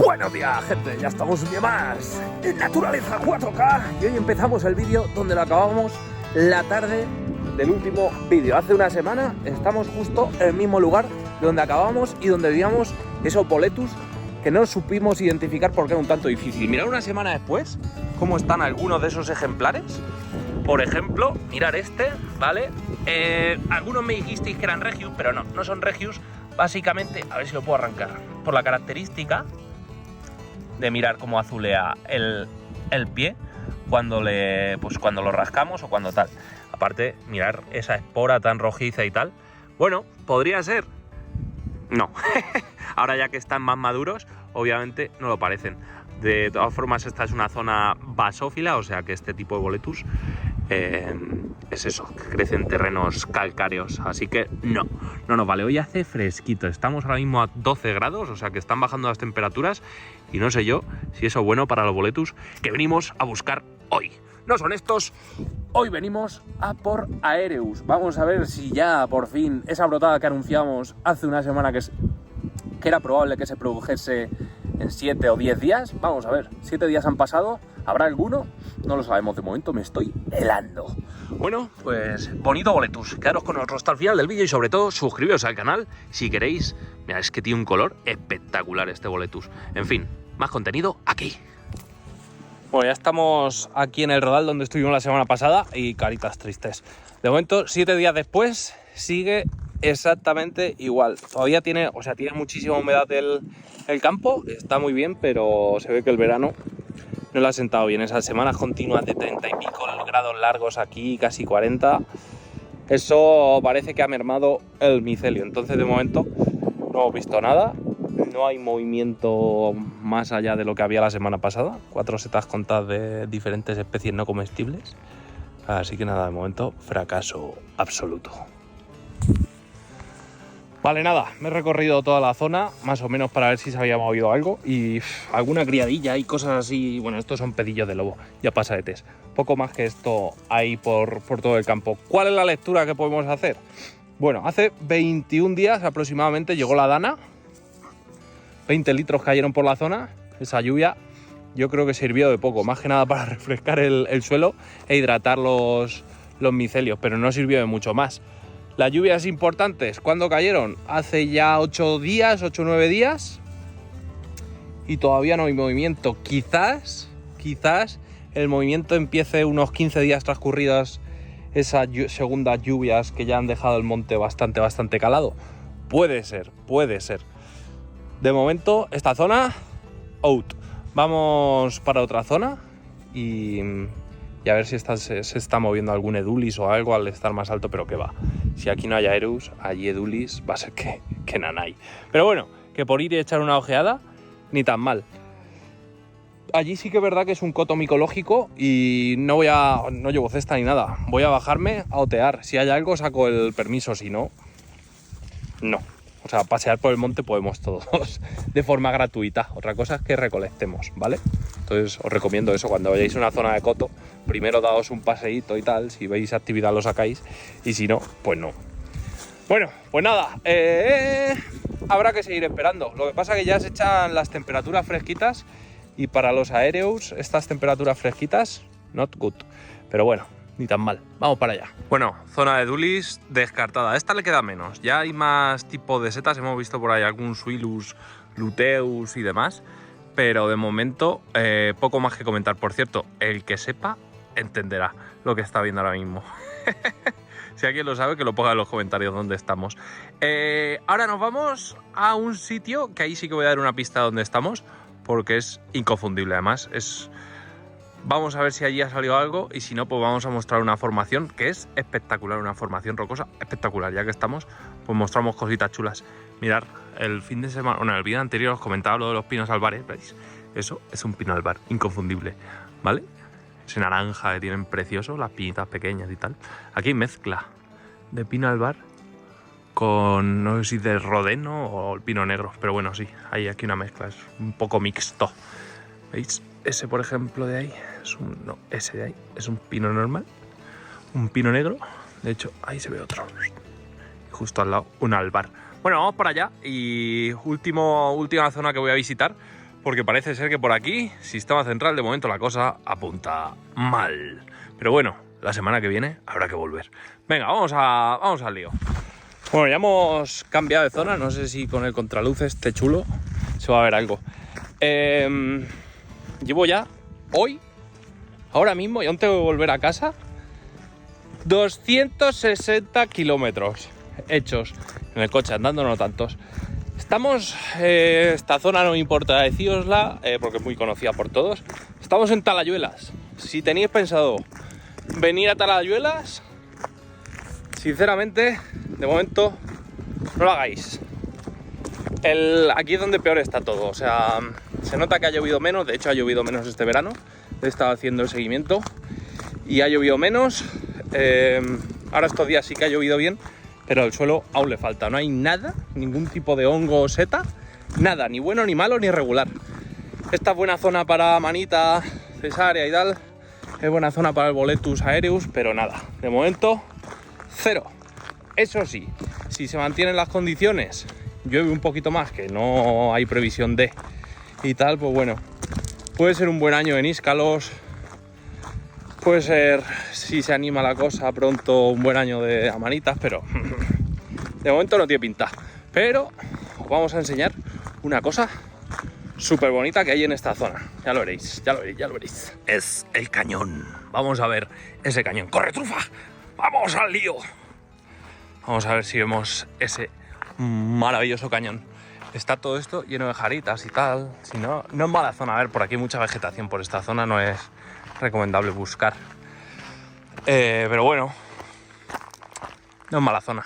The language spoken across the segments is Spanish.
Buenos días, gente, ya estamos un día más en Naturaleza 4K y hoy empezamos el vídeo donde lo acabamos la tarde del último vídeo. Hace una semana estamos justo en el mismo lugar donde acabamos y donde veíamos esos boletus que no supimos identificar porque era un tanto difícil. Mirad una semana después cómo están algunos de esos ejemplares. Por ejemplo, mirar este, ¿vale? Algunos me dijisteis que eran Regius, pero no son Regius. Básicamente, a ver si lo puedo arrancar, por la característica de mirar cómo azulea el pie cuando lo rascamos o cuando tal. Aparte, mirar esa espora tan rojiza y tal. Bueno, podría ser. No. Ahora ya que están más maduros, obviamente no lo parecen. De todas formas, esta es una zona basófila, o sea que este tipo de boletus es eso, que crece en terrenos calcáreos, así que no nos vale. Hoy hace fresquito, estamos ahora mismo a 12 grados, o sea que están bajando las temperaturas y no sé yo si eso es bueno para los boletus que venimos a buscar hoy. No son estos, hoy venimos a por Aereus. Vamos a ver si ya por fin esa brotada que anunciamos hace una semana que era probable que se produjese en 7 o 10 días. Vamos a ver, 7 días han pasado. ¿Habrá alguno? No lo sabemos, de momento me estoy helando. Bueno, pues bonito boletus. Quedaros con nosotros hasta el final del vídeo y sobre todo suscribiros al canal si queréis. Mira, es que tiene un color espectacular este boletus. En fin, más contenido aquí. Bueno, ya estamos aquí en el Rodal donde estuvimos la semana pasada y caritas tristes. De momento, 7 días después, sigue exactamente igual. Todavía tiene muchísima humedad el campo, está muy bien, pero se ve que el verano no le ha sentado bien. Esas semanas continuas de 30 y pico grados largos aquí, casi 40, eso parece que ha mermado el micelio. Entonces, de momento, no hemos visto nada. No hay movimiento más allá de lo que había la semana pasada. 4 setas contadas de diferentes especies no comestibles. Así que nada, de momento, fracaso absoluto. Vale, nada, me he recorrido toda la zona, más o menos para ver si se había movido algo y alguna criadilla y cosas así. Bueno, estos son pedillos de lobo, ya pasadetes. Poco más que esto hay por todo el campo. ¿Cuál es la lectura que podemos hacer? Bueno, hace 21 días aproximadamente llegó la dana. 20 litros cayeron por la zona. Esa lluvia yo creo que sirvió de poco, más que nada para refrescar el suelo e hidratar los micelios, pero no sirvió de mucho más. Las lluvias importantes, ¿cuándo cayeron? Hace ya 8 o 9 días y todavía no hay movimiento. Quizás el movimiento empiece unos 15 días transcurridas esas segundas lluvias que ya han dejado el monte bastante calado. Puede ser. De momento, esta zona, out. Vamos para otra zona y a ver si se está moviendo algún Edulis o algo al estar más alto, pero que va. Si aquí no hay Aereus, allí Edulis va a ser que nanay. Pero bueno, que por ir y echar una ojeada, ni tan mal. Allí sí que es verdad que es un coto micológico y no llevo cesta ni nada. Voy a bajarme a otear. Si hay algo, saco el permiso, si no, no. O sea, pasear por el monte podemos todos de forma gratuita. Otra cosa es que recolectemos, ¿vale? Entonces os recomiendo eso, cuando vayáis a una zona de coto, primero daos un paseíto y tal, si veis actividad lo sacáis, y si no, pues no. Bueno, pues nada, habrá que seguir esperando. Lo que pasa es que ya se echan las temperaturas fresquitas y para los Aereus estas temperaturas fresquitas, not good. Pero bueno, ni tan mal. Vamos para allá. Bueno, zona de Dulis descartada. A esta le queda menos. Ya hay más tipo de setas. Hemos visto por ahí algún Suilus, Luteus y demás. Pero de momento, poco más que comentar. Por cierto, el que sepa entenderá lo que está viendo ahora mismo. Si alguien lo sabe, que lo ponga en los comentarios donde estamos. Ahora nos vamos a un sitio que ahí sí que voy a dar una pista de dónde estamos, porque es inconfundible. Además, vamos a ver si allí ha salido algo y si no, pues vamos a mostrar una formación que es espectacular, una formación rocosa espectacular. Ya que estamos, pues mostramos cositas chulas. Mirad, el fin de semana, bueno, en el vídeo anterior os comentaba lo de los pinos albares, ¿veis? Eso es un pino albar, inconfundible, ¿vale? Ese naranja que tienen precioso, las pinitas pequeñas y tal. Aquí hay mezcla de pino albar con, no sé si de rodeno o el pino negro, pero bueno, sí, hay aquí una mezcla, es un poco mixto. ¿Veis? Ese, por ejemplo, de ahí, ese de ahí es un pino normal, un pino negro. De hecho, ahí se ve otro. Justo al lado, un albar. Bueno, vamos para allá y última zona que voy a visitar, porque parece ser que por aquí, sistema central, de momento la cosa apunta mal. Pero bueno, la semana que viene habrá que volver. Venga, vamos al lío. Bueno, ya hemos cambiado de zona, no sé si con el contraluz este chulo se va a ver algo. Llevo ya hoy, ahora mismo, y aún tengo que volver a casa, 260 kilómetros hechos en el coche, andando no tantos. Estamos, esta zona no me importa decírosla, porque es muy conocida por todos. Estamos en Talayuelas. Si tenéis pensado venir a Talayuelas, sinceramente, de momento, no lo hagáis. Aquí es donde peor está todo, o sea, se nota que ha llovido menos, de hecho ha llovido menos este verano. He estado haciendo el seguimiento y ha llovido menos. Ahora estos días sí que ha llovido bien, pero el suelo aún le falta, no hay nada, ningún tipo de hongo o seta, nada, ni bueno, ni malo, ni regular. Esta es buena zona para Manita, Cesárea y tal, es buena zona para el Boletus aereus, pero nada, de momento, cero. Eso sí, si se mantienen las condiciones, llueve un poquito más, que no hay previsión de y tal, pues bueno, puede ser un buen año en Íscalos. Puede ser, si se anima la cosa, pronto un buen año de Amanitas, pero de momento no tiene pinta. Pero os vamos a enseñar una cosa súper bonita que hay en esta zona. Ya lo veréis, ya lo veréis, ya lo veréis. Es el cañón. Vamos a ver ese cañón. ¡Corre, trufa! ¡Vamos al lío! Vamos a ver si vemos ese maravilloso cañón. Está todo esto lleno de jaritas y tal. Si no, no es mala zona. A ver, por aquí hay mucha vegetación por esta zona, no es recomendable buscar, pero bueno, no es mala zona,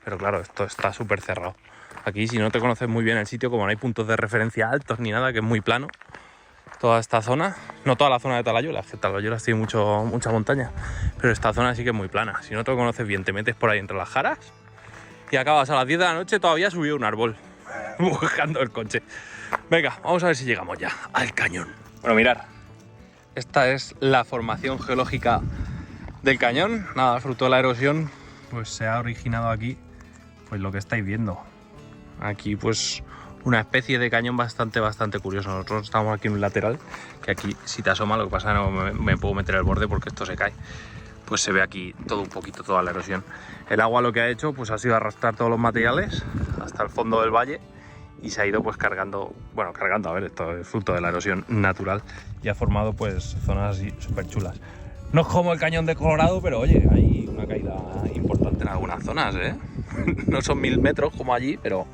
pero claro, esto está súper cerrado. Aquí, si no te conoces muy bien el sitio, como no hay puntos de referencia altos ni nada, que es muy plano toda esta zona, no toda la zona de Talayuelas, que Talayuelas tiene mucha montaña, pero esta zona sí que es muy plana. Si no te lo conoces bien, te metes por ahí entre las jaras y acabas a las 10 de la noche todavía subido un árbol buscando el coche. Venga, vamos a ver si llegamos ya al cañón. Bueno, mirad, esta es la formación geológica del cañón. Nada, fruto de la erosión, pues se ha originado aquí, pues lo que estáis viendo. Aquí pues una especie de cañón bastante curioso. Nosotros estamos aquí en un lateral, que aquí si te asoma, lo que pasa es que no me puedo meter el borde porque esto se cae. Pues se ve aquí todo un poquito, toda la erosión. El agua lo que ha hecho pues ha sido arrastrar todos los materiales hasta el fondo del valle y se ha ido pues cargando, a ver, esto es fruto de la erosión natural y ha formado pues zonas así súper chulas. No es como el cañón de Colorado, pero oye, hay una caída importante en algunas zonas, ¿eh? No son 1000 metros como allí, pero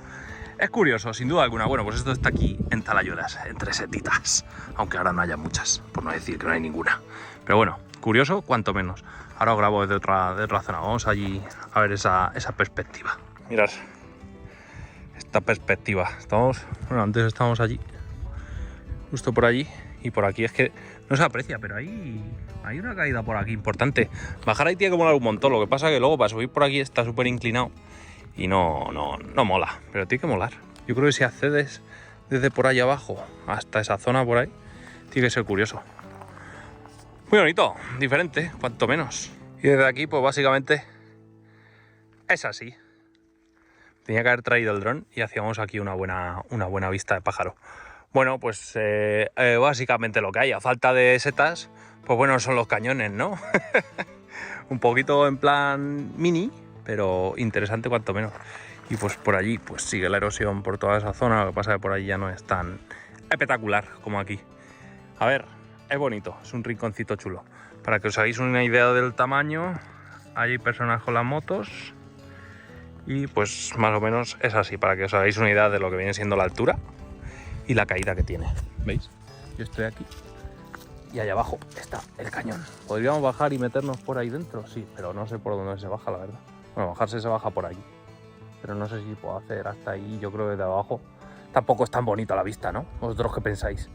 es curioso, sin duda alguna. Bueno, pues esto está aquí en Talayuelas, entre setitas, aunque ahora no haya muchas, por no decir que no hay ninguna. Pero bueno, curioso cuanto menos. Ahora os grabo desde otra zona, vamos allí a ver esa perspectiva. Mirad esta perspectiva. Antes estábamos allí, justo por allí, y por aquí es que no se aprecia, pero hay una caída por aquí importante. Bajar ahí tiene que molar un montón, lo que pasa que luego para subir por aquí está súper inclinado y no mola, pero tiene que molar. Yo creo que si accedes desde por ahí abajo hasta esa zona por ahí, tiene que ser curioso. Muy bonito, diferente, cuanto menos. Y desde aquí pues básicamente es así. Tenía que haber traído el dron y hacíamos aquí una buena vista de pájaro. Bueno, pues básicamente lo que hay, a falta de setas, pues bueno, son los cañones, ¿no? Un poquito en plan mini, pero interesante cuanto menos. Y pues por allí pues sigue la erosión por toda esa zona, lo que pasa es que por allí ya no es tan espectacular como aquí. A ver, es bonito, es un rinconcito chulo. Para que os hagáis una idea del tamaño, ahí hay personas con las motos. Y pues más o menos es así, para que os hagáis una idea de lo que viene siendo la altura y la caída que tiene. ¿Veis? Yo estoy aquí y allá abajo está el cañón. ¿Podríamos bajar y meternos por ahí dentro? Sí, pero no sé por dónde se baja, la verdad. Bueno, bajarse se baja por aquí, pero no sé si puedo hacer hasta ahí. Yo creo que de abajo tampoco es tan bonito a la vista, ¿no? ¿Vosotros qué pensáis?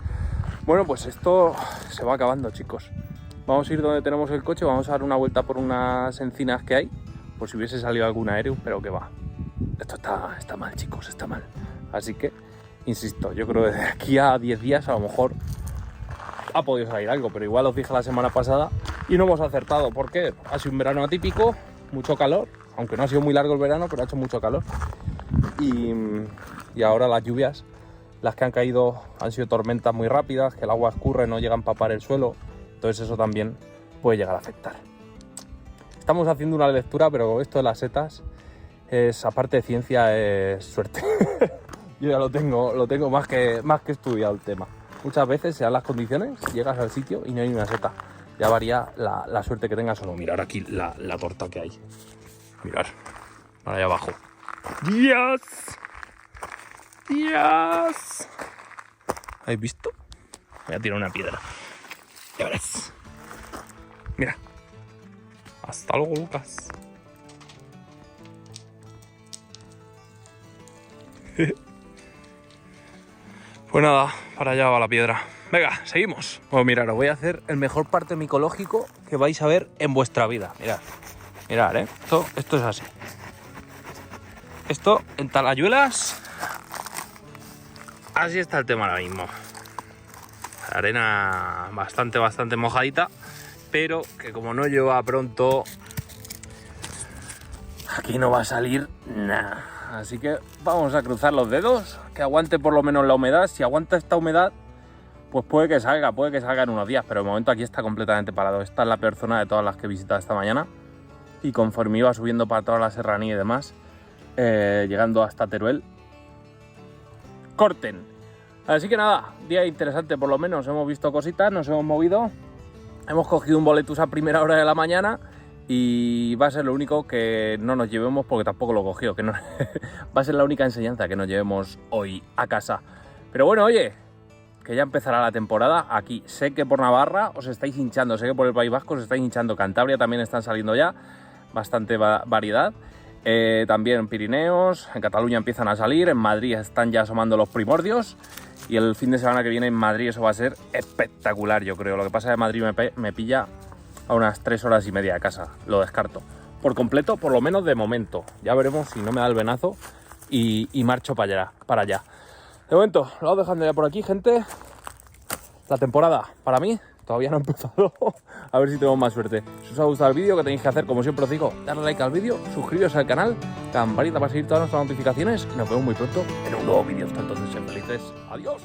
Bueno, pues esto se va acabando, chicos. Vamos a ir donde tenemos el coche, vamos a dar una vuelta por unas encinas que hay, por si hubiese salido algún aéreo, pero que va. Esto está mal, chicos, está mal. Así que, insisto, yo creo que de aquí a 10 días a lo mejor ha podido salir algo, pero igual os dije la semana pasada y no hemos acertado. ¿Por qué? Ha sido un verano atípico, mucho calor, aunque no ha sido muy largo el verano, pero ha hecho mucho calor. Y ahora las lluvias Las que han caído han sido tormentas muy rápidas, que el agua escurre, no llega a empapar el suelo. Entonces eso también puede llegar a afectar. Estamos haciendo una lectura, pero esto de las setas es, aparte de ciencia, es suerte. Yo ya lo tengo más que estudiado el tema. Muchas veces se dan las condiciones, llegas al sitio y no hay ni una seta. Ya varía la suerte que tengas o no. Mirar aquí la torta que hay. Mirar, para allá abajo. ¡Dios! ¡Dios! ¿Habéis visto? Voy a tirar una piedra. Ya verás. Mira. Hasta luego, Lucas. Pues nada, para allá va la piedra. Venga, seguimos. Bueno, mirad, os voy a hacer el mejor parte micológico que vais a ver en vuestra vida. Mirad, mirad, esto es así. Esto en Talayuelas, así está el tema ahora mismo. Arena bastante mojadita, pero que como no llueva pronto, aquí no va a salir nada. Así que vamos a cruzar los dedos, que aguante por lo menos la humedad. Si aguanta esta humedad, pues puede que salga en unos días, pero de momento aquí está completamente parado. Esta es la peor zona de todas las que he visitado esta mañana, y conforme iba subiendo para toda la serranía y demás, llegando hasta Teruel, corten. Así que nada, día interesante por lo menos. Hemos visto cositas, nos hemos movido, hemos cogido un boletus a primera hora de la mañana y va a ser lo único que no nos llevemos, porque tampoco lo cogió, que no va a ser la única enseñanza que nos llevemos hoy a casa. Pero bueno, oye, que ya empezará la temporada aquí. Sé que por Navarra os estáis hinchando, sé que por el País Vasco os estáis hinchando, Cantabria también están saliendo ya, bastante variedad. También en Pirineos, en Cataluña empiezan a salir, en Madrid están ya asomando los primordios, y el fin de semana que viene en Madrid eso va a ser espectacular, yo creo. Lo que pasa es que Madrid me pilla a unas 3 horas y media de casa, lo descarto por completo, por lo menos de momento. Ya veremos si no me da el venazo y marcho para allá. De momento, lo vamos dejando ya por aquí, gente. La temporada, para mí, todavía no ha empezado. A ver si tenemos más suerte. Si os ha gustado el vídeo, que tenéis que hacer, como siempre os digo, darle like al vídeo, suscribiros al canal, campanita para seguir todas nuestras notificaciones, y nos vemos muy pronto en un nuevo vídeo. Hasta entonces, sean felices. Adiós.